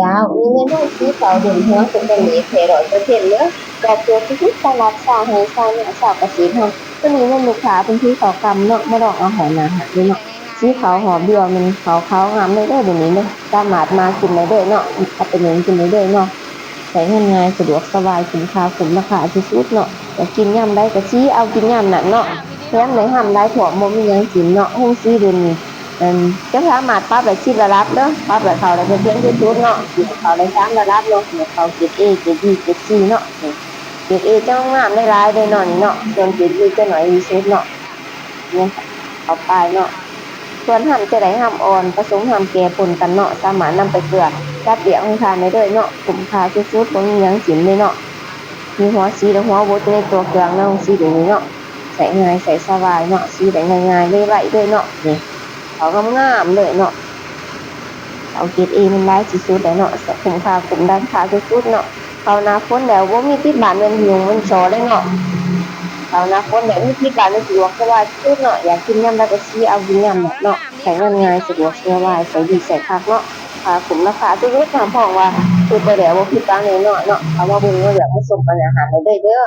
จ้ามีเมนูสีขาวดุนหัวเป็นบะหมี่เท100%เด้อตอบโจทย์ทุกๆสำหรับสาวไฮชาวเหนือสาวเกษตรเฮาตัวนี้แม่นลูกค้าเป็นที่เขากำเนาะบ่ต้องเอาหอหนาหักเลยเนาะสีขาวหอมเดียวมันขาวๆงามเลยเด้อเดี๋ยวนี้เนาะสามารถมากินได้เลยเนาะเอาไปนึ่งกินได้เลยเนาะใช้งานง่ายสะดวกสบายคุ้มค่าคุ้มราคาที่สุดเนาะอยากกินยามใดก็ชี้เอากินยามนั้นเนาะแถมได้หำได้ถั่วบ่มีหยังกินเนาะแฮ่งสีเดี๋ยวนี้ จะสามารถปรับได้10ระดับเด้อปรับให้เข้าได้เพียงที่สุดเนาะสิให้เข้าได้3ระดับเนาะให้เข้าเกรด A เกรด B เกรด C เนาะเกรด A จะงามได้หลายเลยเนาะนี่เนาะส่วนเกรด B จะน้อยที่สุดเนาะเนี่ยเข้าไปเนาะส่วนหำจะได้หำอ่อนผสมหำแก่ปนกันเนาะสามารถนำไปเกลือจับเดี่ยวให้ทานได้เลยเนาะคุ้มค่าสุดๆบ่มีหยังกินเลยเนาะมีหัวสีและหัวบดอยู่ในตัวเครื่องเนาะสีแบบนี้เนาะใส่ง่ายใส่สบายเนาะสีได้ง่ายๆเลยไว้เลยเนาะนี่เขางามๆเลยเนาะ เอาเกรดเอมันได้ที่สุดแล้วเนาะคุ้มค่าคุ้มราคาสุดๆเนาะเขาหน้าฝนแล้วบ่มีติดบ้านแม่นยุงมันชอเลยเนาะเขาหน้าฝนแล้วมีติดบ้านมันสะดวกสบายสุดเนาะอยากกินยามใดก็สิเอากินยามนั้นเนาะใช้งานง่ายสะดวกสบายใช้ดีใช้คักเนาะค่าคุ้มราคาสุดๆถามพ้องว่าซื้อไปแล้วบ่ผิดหวังแน่นอนเนาะเอามาเบิ่งมาเลือกมาชมกันอาหารได้เด้อ